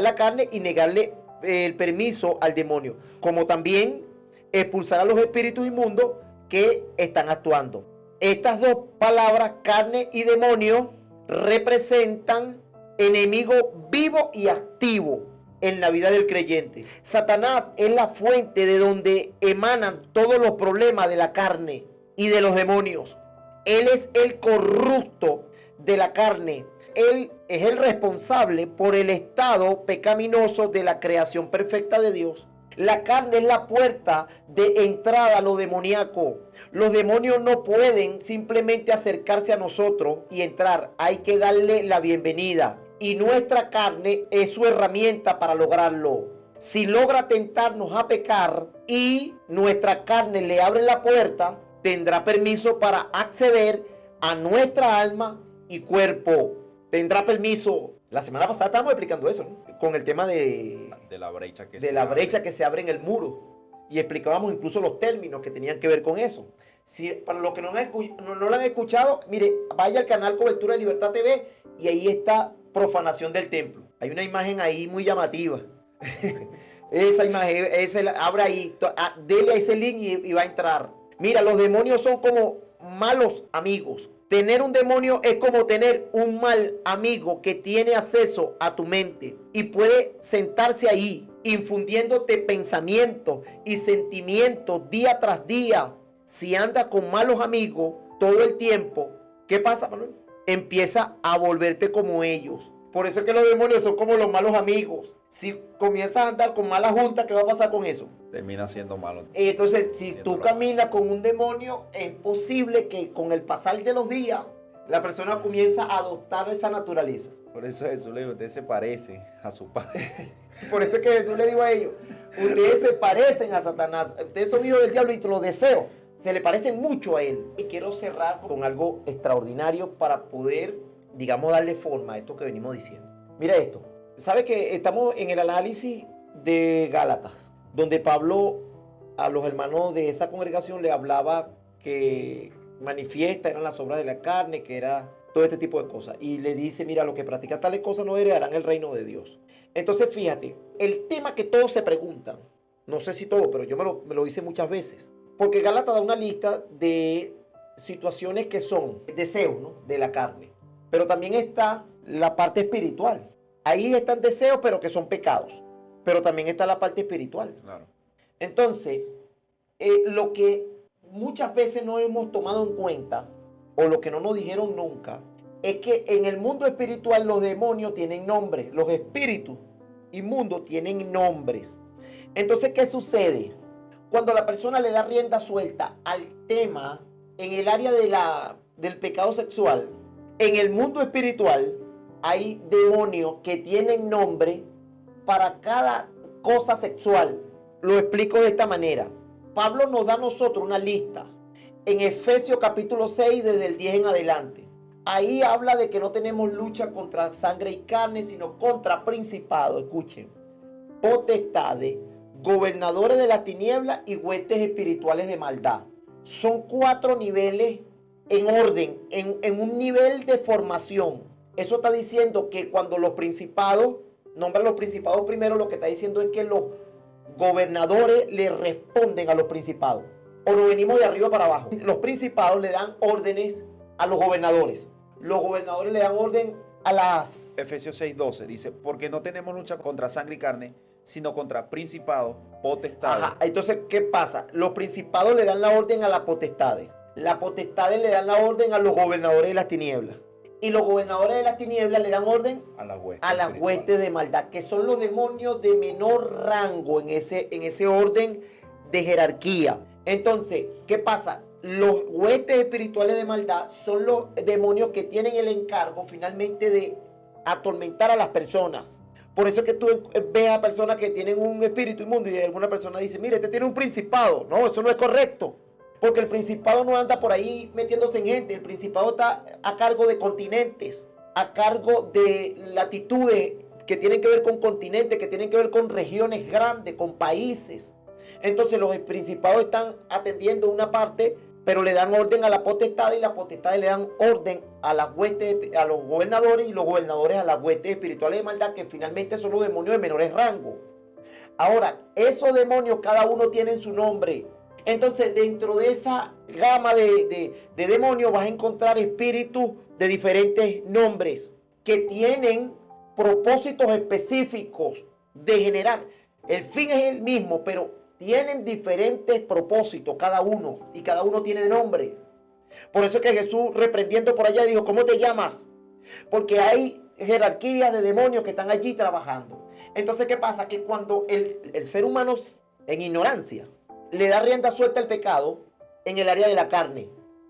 [SPEAKER 1] la carne y negarle el permiso al demonio, como también expulsar a los espíritus inmundos que están actuando. Estas dos palabras, carne y demonio, representan enemigos vivos y activos en la vida del creyente. Satanás es la fuente de donde emanan todos los problemas de la carne y de los demonios. Él es el corrupto de la carne. Él es el responsable por el estado pecaminoso de la creación perfecta de Dios. La carne es la puerta de entrada a lo demoníaco. Los demonios no pueden simplemente acercarse a nosotros y entrar. Hay que darle la bienvenida. Y nuestra carne es su herramienta para lograrlo. Si logra tentarnos a pecar y nuestra carne le abre la puerta, tendrá permiso para acceder a nuestra alma y cuerpo. Tendrá permiso. La semana pasada estábamos explicando eso, ¿no? Con el tema de
[SPEAKER 2] la brecha que
[SPEAKER 1] que se abre en el muro. Y explicábamos incluso los términos que tenían que ver con eso. Si, para los que no lo han escuchado, mire, vaya al canal Cobertura de Libertad TV y ahí está profanación del templo. Hay una imagen ahí muy llamativa. Esa imagen, abra ahí, dele a ese link y va a entrar. Mira, los demonios son como malos amigos. Tener un demonio es como tener un mal amigo que tiene acceso a tu mente y puede sentarse ahí infundiéndote pensamientos y sentimientos día tras día. Si andas con malos amigos todo el tiempo, ¿qué pasa, Manuel? Empieza a volverte como ellos. Por eso es que los demonios son como los malos amigos. Si comienzas a andar con mala junta, ¿qué va a pasar con eso?
[SPEAKER 2] Termina siendo malo.
[SPEAKER 1] Entonces, si tú caminas con un demonio, es posible que con el pasar de los días, la persona comienza a adoptar esa naturaleza.
[SPEAKER 2] Por eso Jesús le dijo, usted se parece a su padre.
[SPEAKER 1] Por eso es que Jesús le dijo a ellos, ustedes se parecen a Satanás, ustedes son hijos del diablo y los deseos se le parecen mucho a él. Y quiero cerrar con algo extraordinario para poder, digamos, darle forma a esto que venimos diciendo. Mira esto. ¿Sabe que estamos en el análisis de Gálatas, donde Pablo a los hermanos de esa congregación le hablaba que manifiesta eran las obras de la carne, que era todo este tipo de cosas? Y le dice, mira, los que practican tales cosas no heredarán el reino de Dios. Entonces, fíjate, el tema que todos se preguntan, no sé si todos, pero yo me lo hice muchas veces, porque Gálatas da una lista de situaciones que son deseos, ¿no?, de la carne, pero también está la parte espiritual. Ahí están deseos, pero que son pecados. Pero también está la parte espiritual.
[SPEAKER 2] Claro.
[SPEAKER 1] Entonces, lo que muchas veces no hemos tomado en cuenta, o lo que no nos dijeron nunca, es que en el mundo espiritual los demonios tienen nombre. Los espíritus inmundos tienen nombres. Entonces, ¿qué sucede? Cuando la persona le da rienda suelta al tema en el área del pecado sexual, en el mundo espiritual, hay demonios que tienen nombre para cada cosa sexual. Lo explico de esta manera. Pablo nos da a nosotros una lista en Efesios capítulo 6 desde el 10 en adelante. Ahí habla de que no tenemos lucha contra sangre y carne, sino contra principados, escuchen, potestades, gobernadores de la tiniebla y huestes espirituales de maldad. Son 4 niveles en orden, en un nivel de formación. Eso está diciendo que cuando los principados, nombran los principados primero, lo que está diciendo es que los gobernadores le responden a los principados. O nos venimos de arriba para abajo. Los principados le dan órdenes a los gobernadores. Los gobernadores le dan orden a las...
[SPEAKER 2] Efesios 6:12 dice, porque no tenemos lucha contra sangre y carne, sino contra principados, potestades.
[SPEAKER 1] Ajá, entonces, ¿qué pasa? Los principados le dan la orden a las potestades. Las potestades le dan la orden a los gobernadores de las tinieblas. Y los gobernadores de las tinieblas le dan orden a las huestes de maldad, que son los demonios de menor rango en ese orden de jerarquía. Entonces, ¿qué pasa? Los huestes espirituales de maldad son los demonios que tienen el encargo finalmente de atormentar a las personas. Por eso es que tú ves a personas que tienen un espíritu inmundo y alguna persona dice, mire, este tiene un principado. No, eso no es correcto. Porque el principado no anda por ahí metiéndose en gente. El principado está a cargo de continentes, a cargo de latitudes que tienen que ver con continentes, que tienen que ver con regiones grandes, con países. Entonces los principados están atendiendo una parte, pero le dan orden a la potestad y las potestades le dan orden a las huestes, a los gobernadores y los gobernadores a las huestes espirituales de maldad, que finalmente son los demonios de menores rangos. Ahora, esos demonios cada uno tiene su nombre. Entonces, dentro de esa gama de demonios vas a encontrar espíritus de diferentes nombres que tienen propósitos específicos de generar. El fin es el mismo, pero tienen diferentes propósitos cada uno y cada uno tiene nombre. Por eso es que Jesús, reprendiendo por allá, dijo, ¿cómo te llamas? Porque hay jerarquías de demonios que están allí trabajando. Entonces, ¿qué pasa? Que cuando el ser humano, en ignorancia, le da rienda suelta al pecado en el área de la carne,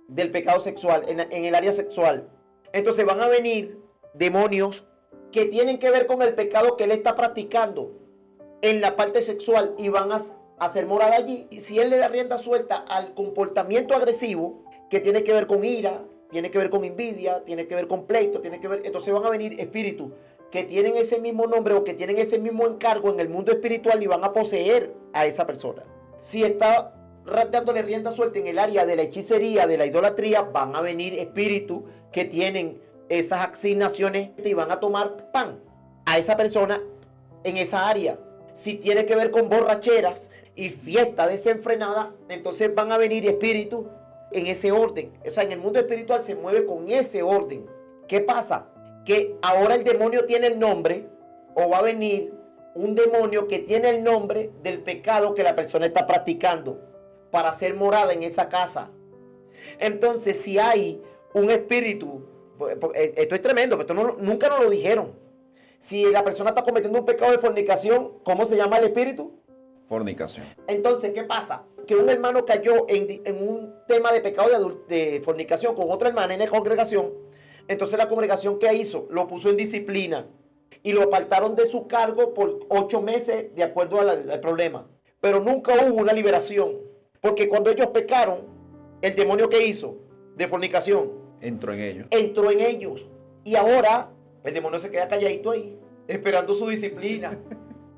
[SPEAKER 1] del pecado sexual, en el área sexual, entonces van a venir demonios que tienen que ver con el pecado que él está practicando en la parte sexual y van a hacer morada allí. Y si él le da rienda suelta al comportamiento agresivo, que tiene que ver con ira, tiene que ver con envidia, tiene que ver con pleito, tiene que ver, entonces van a venir espíritus que tienen ese mismo nombre o que tienen ese mismo encargo en el mundo espiritual y van a poseer a esa persona. Si está dándole rienda suelta en el área de la hechicería, de la idolatría, van a venir espíritus que tienen esas asignaciones y van a tomar pan a esa persona en esa área. Si tiene que ver con borracheras y fiesta desenfrenada, entonces van a venir espíritus en ese orden. O sea, en el mundo espiritual se mueve con ese orden. ¿Qué pasa? Que ahora el demonio tiene el nombre, o va a venir un demonio que tiene el nombre del pecado que la persona está practicando para hacer morada en esa casa. Entonces, si hay un espíritu, esto es tremendo, pero esto nunca nos lo dijeron. Si la persona está cometiendo un pecado de fornicación, ¿cómo se llama el espíritu?
[SPEAKER 2] Fornicación.
[SPEAKER 1] Entonces, ¿qué pasa? Que un hermano cayó en un tema de pecado de fornicación con otra hermana en la congregación. Entonces la congregación, ¿qué hizo? Lo puso en disciplina y lo apartaron de su cargo por 8 meses de acuerdo al problema. Pero nunca hubo una liberación, porque cuando ellos pecaron, el demonio que hizo de fornicación
[SPEAKER 2] Entró en ellos.
[SPEAKER 1] entró en ellos. Y ahora el demonio se queda calladito ahí, esperando su disciplina.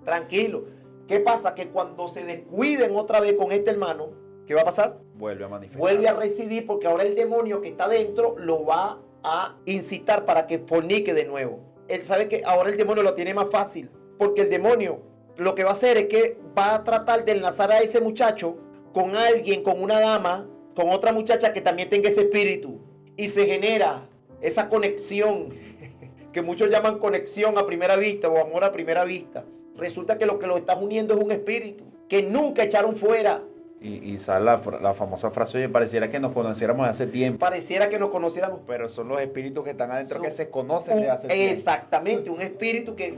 [SPEAKER 1] Tranquilo. ¿Qué pasa? Que cuando se descuiden otra vez con este hermano, ¿qué va a pasar?
[SPEAKER 2] Vuelve a manifestarse.
[SPEAKER 1] Vuelve a residir, porque ahora el demonio que está dentro lo va a incitar para que fornique de nuevo. Él sabe que ahora el demonio lo tiene más fácil, porque el demonio lo que va a hacer es que va a tratar de enlazar a ese muchacho con alguien, con una dama, con otra muchacha que también tenga ese espíritu, y se genera esa conexión que muchos llaman conexión a primera vista o amor a primera vista. Resulta que lo estás uniendo es un espíritu que nunca echaron fuera.
[SPEAKER 2] Y sale la famosa frase, oye, pareciera que nos conociéramos hace tiempo.
[SPEAKER 1] Pareciera que nos conociéramos.
[SPEAKER 2] Pero son los espíritus que están adentro
[SPEAKER 1] Son
[SPEAKER 2] que se conocen de hace tiempo.
[SPEAKER 1] Exactamente, un espíritu que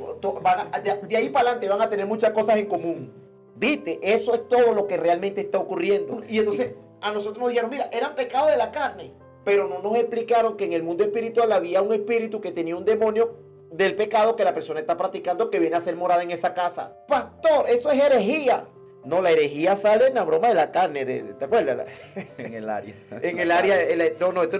[SPEAKER 1] de ahí para adelante van a tener muchas cosas en común. ¿Viste? Eso es todo lo que realmente está ocurriendo. Y entonces a nosotros nos dijeron, mira, eran pecados de la carne. Pero no nos explicaron que en el mundo espiritual había un espíritu que tenía un demonio del pecado que la persona está practicando, que viene a ser morada en esa casa. Pastor, eso es herejía. No, la herejía sale en la broma de la carne, ¿te acuerdas?
[SPEAKER 2] En el área.
[SPEAKER 1] En el área, no, esto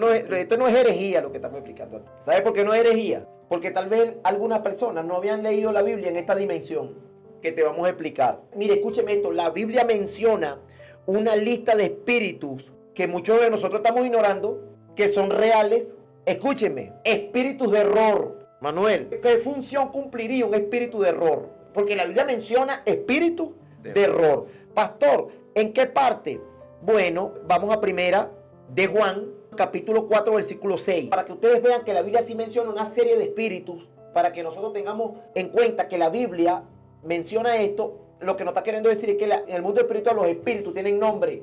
[SPEAKER 1] no es herejía lo que estamos explicando aquí. ¿Sabes por qué no es herejía? Porque tal vez algunas personas no habían leído la Biblia en esta dimensión que te vamos a explicar. Mire, escúcheme esto, la Biblia menciona una lista de espíritus que muchos de nosotros estamos ignorando, que son reales. Escúcheme, espíritus de error. Manuel, ¿qué función cumpliría un espíritu de error? Porque la Biblia menciona espíritus de error. Pastor, ¿en qué parte? Bueno, vamos a primera de Juan, capítulo 4, versículo 6. Para que ustedes vean que la Biblia sí menciona una serie de espíritus, para que nosotros tengamos en cuenta que la Biblia menciona esto. Lo que nos está queriendo decir es que en el mundo espiritual los espíritus tienen nombre.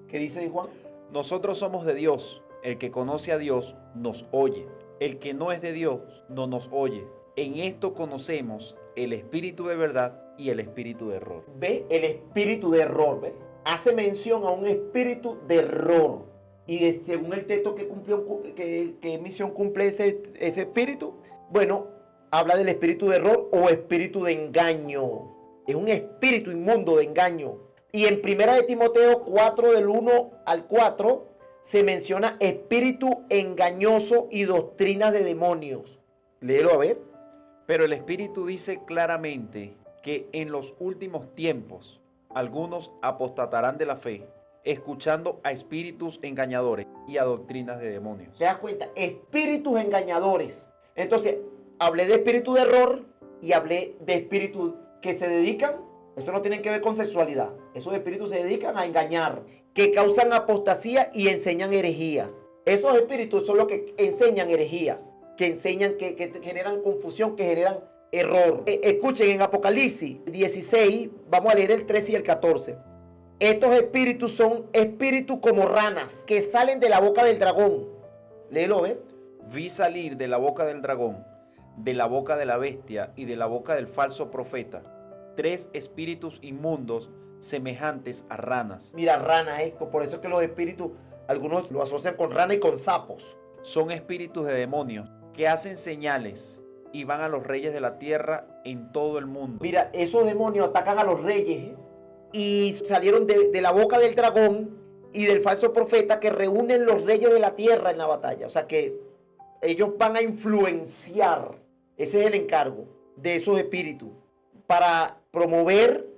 [SPEAKER 1] ¿Qué dice Juan?
[SPEAKER 2] Nosotros somos de Dios. El que conoce a Dios nos oye. El que no es de Dios no nos oye. En esto conocemos el espíritu de verdad y el espíritu de error.
[SPEAKER 1] Ve el espíritu de error, ¿ve? Hace mención a un espíritu de error. Y según el texto que cumplió, que misión cumple ese espíritu, bueno, habla del espíritu de error o espíritu de engaño. Es un espíritu inmundo de engaño. Y en 1 Timoteo 4, del 1 al 4, se menciona espíritu engañoso y doctrinas de demonios. Léelo a ver.
[SPEAKER 2] Pero el Espíritu dice claramente que en los últimos tiempos algunos apostatarán de la fe, escuchando a espíritus engañadores y a doctrinas de demonios.
[SPEAKER 1] ¿Te das cuenta? Espíritus engañadores. Entonces, hablé de espíritu de error y hablé de espíritus que se dedican, eso no tiene que ver con sexualidad. Esos espíritus se dedican a engañar, que causan apostasía y enseñan herejías. Esos espíritus son los que enseñan herejías, que enseñan, que generan confusión, que generan error. Escuchen, en Apocalipsis 16, vamos a leer el 13 y el 14. Estos espíritus son espíritus como ranas que salen de la boca del dragón. Léelo, ¿ves?
[SPEAKER 2] Vi salir de la boca del dragón, de la boca de la bestia y de la boca del falso profeta, 3 espíritus inmundos semejantes a ranas.
[SPEAKER 1] Mira, rana, por eso es que los espíritus, algunos lo asocian con rana y con sapos.
[SPEAKER 2] Son espíritus de demonios que hacen señales y van a los reyes de la tierra en todo el mundo.
[SPEAKER 1] Mira, esos demonios atacan a los reyes, y salieron de la boca del dragón y del falso profeta que reúnen los reyes de la tierra en la batalla. O sea que ellos van a influenciar, ese es el encargo de esos espíritus, para promover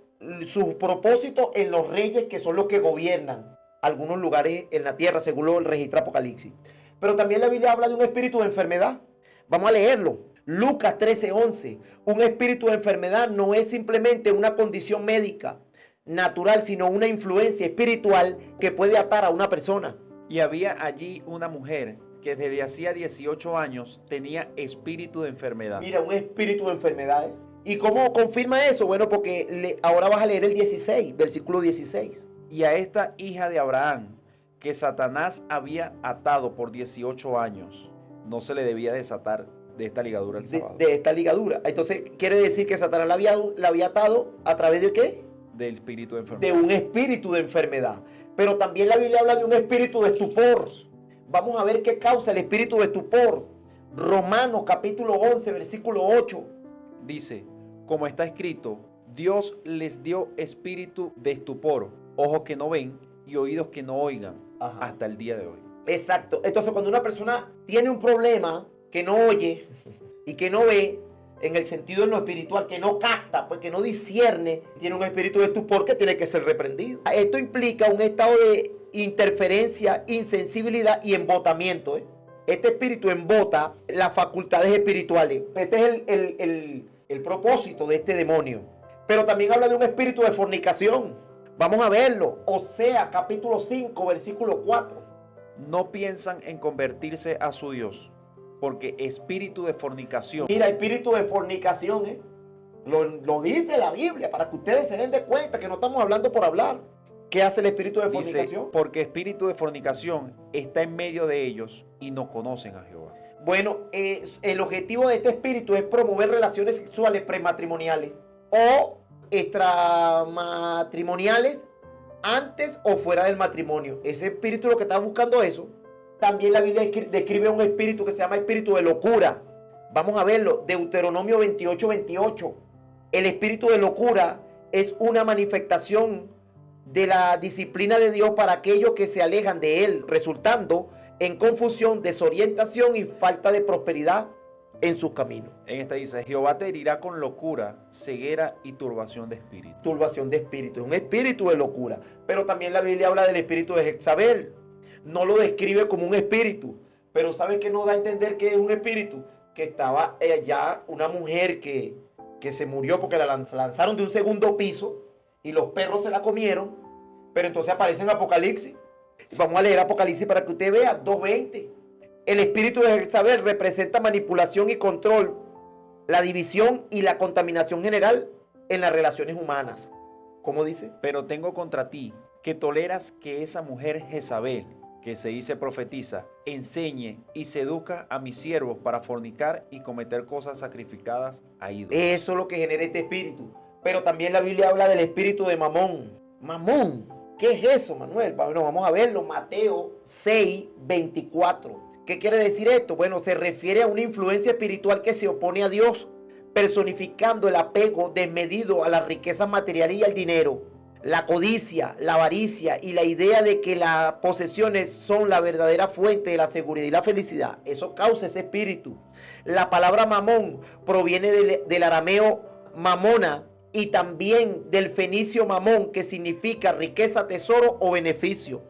[SPEAKER 1] sus propósitos en los reyes que son los que gobiernan algunos lugares en la tierra, según lo registra Apocalipsis. Pero también la Biblia habla de un espíritu de enfermedad. Vamos a leerlo. Lucas 13:11. Un espíritu de enfermedad no es simplemente una condición médica natural, sino una influencia espiritual que puede atar a una persona.
[SPEAKER 2] Y había allí una mujer que desde hacía 18 años tenía espíritu de enfermedad.
[SPEAKER 1] Mira, un espíritu de enfermedad. ¿Y cómo confirma eso? Bueno, porque ahora vas a leer el 16, versículo 16.
[SPEAKER 2] Y a esta hija de Abraham, que Satanás había atado por 18 años, no se le debía desatar de esta ligadura el sábado.
[SPEAKER 1] De esta ligadura. Entonces, quiere decir que Satanás la había atado a través de ¿qué?
[SPEAKER 2] Del espíritu de enfermedad.
[SPEAKER 1] De un espíritu de enfermedad. Pero también la Biblia habla de un espíritu de estupor. Vamos a ver qué causa el espíritu de estupor. Romanos capítulo 11, versículo 8.
[SPEAKER 2] Dice, como está escrito, Dios les dio espíritu de estupor, ojos que no ven y oídos que no oigan, hasta el día de hoy.
[SPEAKER 1] Exacto. Entonces, cuando una persona tiene un problema que no oye y que no ve, en el sentido de lo espiritual, que no capta, pues que no discierne, tiene un espíritu de estupor que tiene que ser reprendido. Esto implica un estado de interferencia, insensibilidad y embotamiento. Este espíritu embota las facultades espirituales. Este es el propósito de este demonio. Pero también habla de un espíritu de fornicación. Vamos a verlo. Osea capítulo 5, versículo 4.
[SPEAKER 2] No piensan en convertirse a su Dios, porque espíritu de fornicación.
[SPEAKER 1] Mira, espíritu de fornicación, lo dice la Biblia, para que ustedes se den de cuenta que no estamos hablando por hablar. ¿Qué hace el espíritu de fornicación?
[SPEAKER 2] Dice, porque espíritu de fornicación está en medio de ellos y no conocen a Jehová.
[SPEAKER 1] Bueno, el objetivo de este espíritu es promover relaciones sexuales prematrimoniales o extramatrimoniales antes o fuera del matrimonio. Ese espíritu lo que está buscando eso. También la Biblia describe un espíritu que se llama espíritu de locura. Vamos a verlo. Deuteronomio 28, 28. El espíritu de locura es una manifestación de la disciplina de Dios para aquellos que se alejan de Él, resultando en confusión, desorientación y falta de prosperidad en sus caminos.
[SPEAKER 2] En esta dice, Jehová te herirá con locura, ceguera y turbación de espíritu.
[SPEAKER 1] Turbación de espíritu. Es un espíritu de locura. Pero también la Biblia habla del espíritu de Jezabel. No lo describe como un espíritu, pero ¿sabe qué nos da a entender que es un espíritu? Que estaba allá una mujer que se murió porque la lanzaron de un segundo piso y los perros se la comieron, pero entonces aparece en Apocalipsis. Vamos a leer Apocalipsis para que usted vea, 2:20. El espíritu de Jezabel representa manipulación y control, la división y la contaminación general en las relaciones humanas. ¿Cómo dice?
[SPEAKER 2] Pero tengo contra ti que toleras que esa mujer Jezabel, que se dice profetiza, enseñe y seduzca a mis siervos para fornicar y cometer cosas sacrificadas a ídolos.
[SPEAKER 1] Eso es lo que genera este espíritu. Pero también la Biblia habla del espíritu de Mamón. Mamón, ¿qué es eso, Manuel? Bueno, vamos a verlo. Mateo 6, 24. ¿Qué quiere decir esto? Bueno, se refiere a una influencia espiritual que se opone a Dios, personificando el apego desmedido a las riquezas materiales y al dinero, la codicia, la avaricia y la idea de que las posesiones son la verdadera fuente de la seguridad y la felicidad. Eso causa ese espíritu. La palabra mamón proviene del arameo mamona y también del fenicio mamón, que significa riqueza, tesoro o beneficio.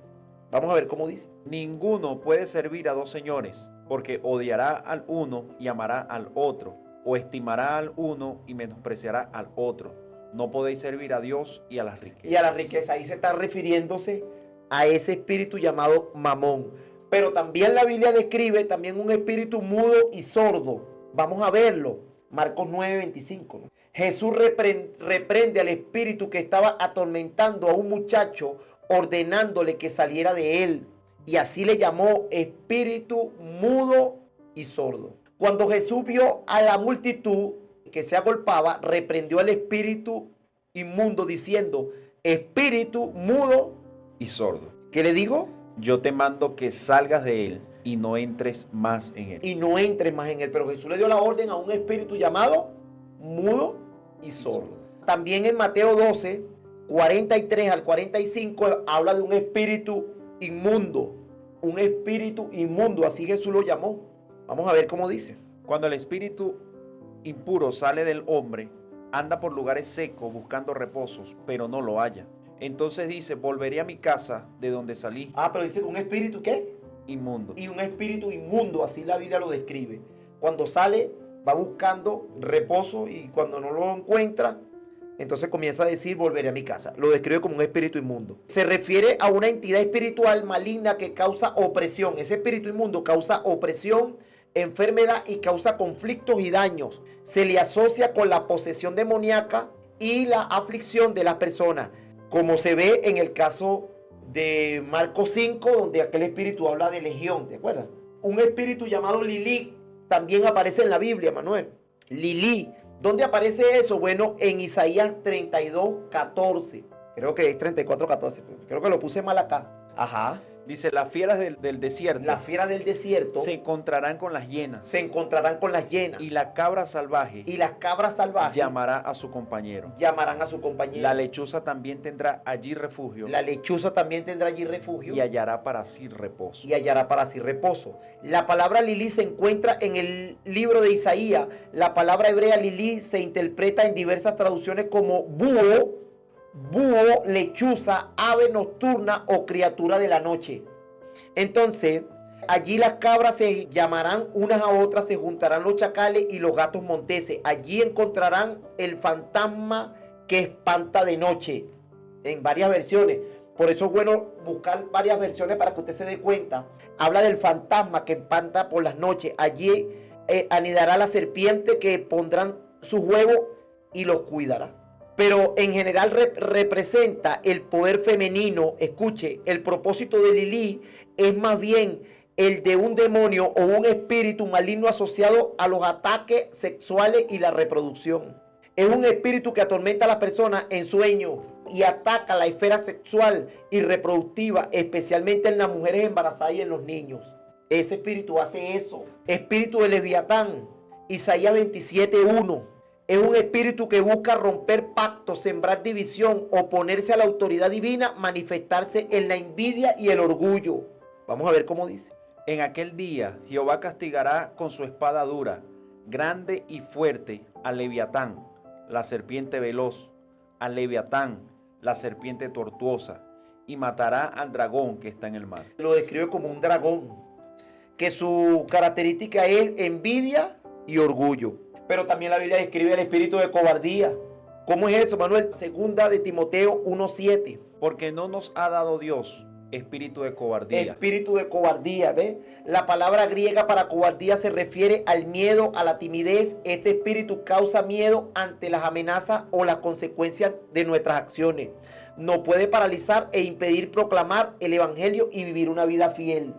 [SPEAKER 1] Vamos a ver cómo dice.
[SPEAKER 2] Ninguno puede servir a dos señores, porque odiará al uno y amará al otro, o estimará al uno y menospreciará al otro. No podéis servir a Dios y a las riquezas.
[SPEAKER 1] Y a la riqueza, ahí se está refiriéndose a ese espíritu llamado mamón. Pero también la Biblia describe también un espíritu mudo y sordo. Vamos a verlo. Marcos 9:25. ¿No? Jesús reprende al espíritu que estaba atormentando a un muchacho, ordenándole que saliera de él. Y así le llamó espíritu mudo y sordo. Cuando Jesús vio a la multitud que se agolpaba, reprendió al espíritu inmundo diciendo, espíritu mudo
[SPEAKER 2] Y sordo.
[SPEAKER 1] ¿qué le dijo?
[SPEAKER 2] Yo te mando que salgas de él y no entres más en él.
[SPEAKER 1] Y no entres más en él. Pero Jesús le dio la orden a un espíritu llamado mudo y sordo. También en Mateo 12, 43 al 45 habla de un espíritu inmundo. Un espíritu inmundo, así Jesús lo llamó. Vamos a ver cómo dice.
[SPEAKER 2] Cuando el espíritu impuro sale del hombre, anda por lugares secos buscando reposos, pero no lo halla. Entonces dice, volveré a mi casa de donde salí.
[SPEAKER 1] Pero dice que un espíritu ¿qué?
[SPEAKER 2] Inmundo.
[SPEAKER 1] Y un espíritu inmundo, así la Biblia lo describe. Cuando sale, va buscando reposo y cuando no lo encuentra, entonces comienza a decir, volveré a mi casa. Lo describe como un espíritu inmundo. Se refiere a una entidad espiritual maligna que causa opresión. Ese espíritu inmundo causa opresión, enfermedad y causa conflictos y daños. Se le asocia con la posesión demoníaca y la aflicción de las personas, como se ve en el caso de Marcos 5, donde aquel espíritu habla de legión, ¿te acuerdas? Un espíritu llamado Lilí también aparece en la Biblia, Manuel. Lilí. ¿Dónde aparece eso? Bueno, en Isaías 32:14. Creo que es 34:14. Creo que lo puse mal acá. Ajá.
[SPEAKER 2] Dice, las fieras del desierto
[SPEAKER 1] Las fieras del desierto
[SPEAKER 2] se encontrarán con las hienas.
[SPEAKER 1] se encontrarán con las hienas.
[SPEAKER 2] Y la cabra salvaje
[SPEAKER 1] Y las cabras salvajes
[SPEAKER 2] llamará a su compañero.
[SPEAKER 1] llamarán a su compañero.
[SPEAKER 2] La lechuza también tendrá allí refugio
[SPEAKER 1] La lechuza también tendrá allí refugio.
[SPEAKER 2] y hallará para sí reposo.
[SPEAKER 1] Y hallará para sí reposo. La palabra Lilí se encuentra en el libro de Isaías. La palabra hebrea Lilí se interpreta en diversas traducciones como búho, lechuza, ave nocturna o criatura de la noche. Entonces, allí las cabras se llamarán unas a otras, se juntarán los chacales y los gatos monteses. Allí encontrarán el fantasma que espanta de noche, en varias versiones. Por eso es bueno buscar varias versiones para que usted se dé cuenta. Habla del fantasma que espanta por las noches. Allí anidará la serpiente que pondrán sus huevos y los cuidará. Pero en general representa el poder femenino. Escuche, el propósito de Lilí es más bien el de un demonio o un espíritu maligno asociado a los ataques sexuales y la reproducción. Es un espíritu que atormenta a las personas en sueño y ataca la esfera sexual y reproductiva, especialmente en las mujeres embarazadas y en los niños. Ese espíritu hace eso. Espíritu de Leviatán, Isaías 27:1. Es un espíritu que busca romper pactos, sembrar división, oponerse a la autoridad divina, manifestarse en la envidia y el orgullo. Vamos a ver cómo dice.
[SPEAKER 2] En aquel día Jehová castigará con su espada dura, grande y fuerte, al Leviatán, la serpiente veloz, al Leviatán, la serpiente tortuosa, y matará al dragón que está en el mar.
[SPEAKER 1] Lo describe como un dragón, que su característica es envidia y orgullo. Pero también la Biblia describe el espíritu de cobardía. ¿Cómo es eso, Manuel? Segunda de Timoteo 1:7.
[SPEAKER 2] Porque no nos ha dado Dios espíritu de cobardía.
[SPEAKER 1] Espíritu de cobardía, ¿ves? La palabra griega para cobardía se refiere al miedo, a la timidez. Este espíritu causa miedo ante las amenazas o las consecuencias de nuestras acciones. Nos puede paralizar e impedir proclamar el evangelio y vivir una vida fiel.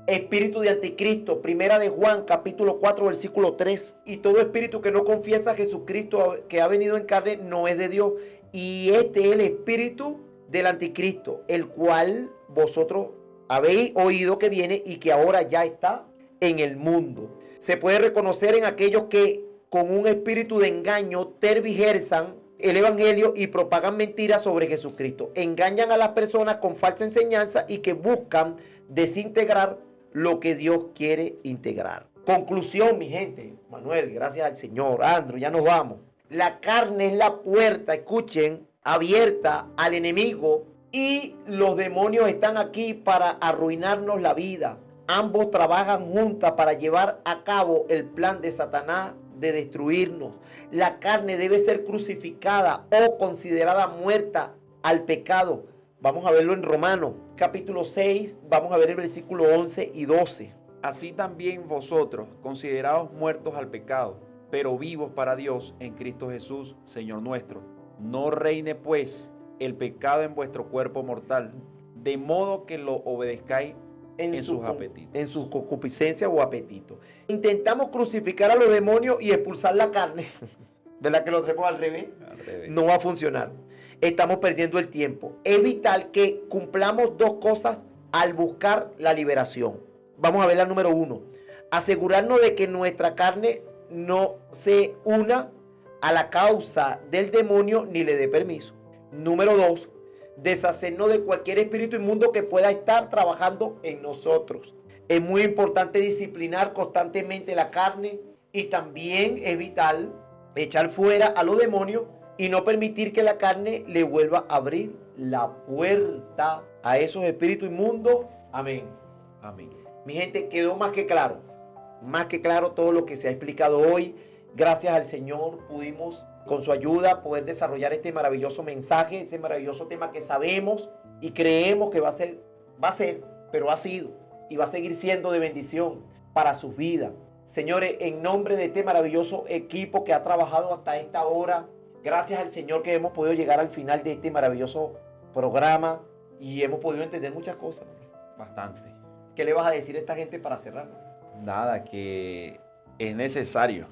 [SPEAKER 1] Espíritu de anticristo, primera de Juan, capítulo 4, versículo 3. Y todo espíritu que no confiesa a Jesucristo que ha venido en carne no es de Dios. Y este es el espíritu del anticristo, el cual vosotros habéis oído que viene y que ahora ya está en el mundo. Se puede reconocer en aquellos que con un espíritu de engaño tergiversan el evangelio y propagan mentiras sobre Jesucristo. Engañan a las personas con falsa enseñanza y que buscan desintegrar lo que Dios quiere integrar. Conclusión, mi gente. Manuel, gracias al Señor. Andro, ya nos vamos. La carne es la puerta, escuchen, abierta al enemigo y los demonios están aquí para arruinarnos la vida. Ambos trabajan juntas para llevar a cabo el plan de Satanás de destruirnos. La carne debe ser crucificada o considerada muerta al pecado. Vamos a verlo en Romanos, capítulo 6, vamos a ver el versículo 11 y 12.
[SPEAKER 2] Así también vosotros, considerados muertos al pecado, pero vivos para Dios en Cristo Jesús, Señor nuestro. No reine pues el pecado en vuestro cuerpo mortal, de modo que lo obedezcáis en sus apetitos.
[SPEAKER 1] En sus concupiscencias o apetitos. Intentamos crucificar a los demonios y expulsar la carne. ¿Verdad que lo hacemos al revés?
[SPEAKER 2] Al revés.
[SPEAKER 1] No va a funcionar. Estamos perdiendo el tiempo. Es vital que cumplamos dos cosas al buscar la liberación. Vamos a ver la número 1. Asegurarnos de que nuestra carne no se una a la causa del demonio ni le dé permiso. Número 2. Deshacernos de cualquier espíritu inmundo que pueda estar trabajando en nosotros. Es muy importante disciplinar constantemente la carne y también es vital echar fuera a los demonios y no permitir que la carne le vuelva a abrir la puerta a esos espíritus inmundos. Amén.
[SPEAKER 2] Amén.
[SPEAKER 1] Mi gente, quedó más que claro todo lo que se ha explicado hoy. Gracias al Señor pudimos, con su ayuda, poder desarrollar este maravilloso mensaje, ese maravilloso tema que sabemos y creemos que va a ser, pero ha sido y va a seguir siendo de bendición para sus vidas. Señores, en nombre de este maravilloso equipo que ha trabajado hasta esta hora, gracias al Señor que hemos podido llegar al final de este maravilloso programa y hemos podido entender muchas cosas.
[SPEAKER 2] Bastante.
[SPEAKER 1] ¿Qué le vas a decir a esta gente para cerrar?
[SPEAKER 2] Nada, que es necesario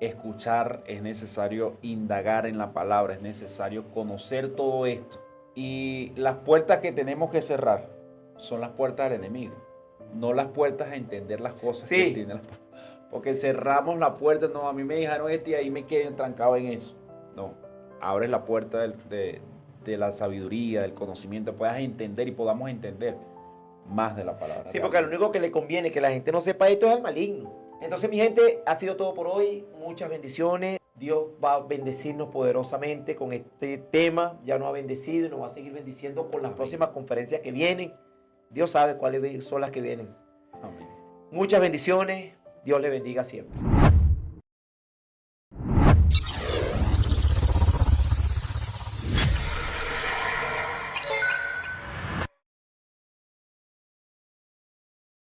[SPEAKER 2] escuchar, es necesario indagar en la palabra, es necesario conocer todo esto. Y las puertas que tenemos que cerrar son las puertas del enemigo, no las puertas a entender las cosas que tiene la palabra. Porque cerramos la puerta, no, a mí me dijeron y ahí me quedé trancado en eso. No, abres la puerta de la sabiduría, del conocimiento, puedas entender y podamos entender más de la palabra.
[SPEAKER 1] Sí, porque lo único que le conviene que la gente no sepa esto es el maligno. Entonces, mi gente, ha sido todo por hoy. Muchas bendiciones. Dios va a bendecirnos poderosamente con este tema. Ya nos ha bendecido y nos va a seguir bendiciendo con las próximas conferencias que vienen. Dios sabe cuáles son las que vienen.
[SPEAKER 2] Amén.
[SPEAKER 1] Muchas bendiciones. Dios le bendiga siempre.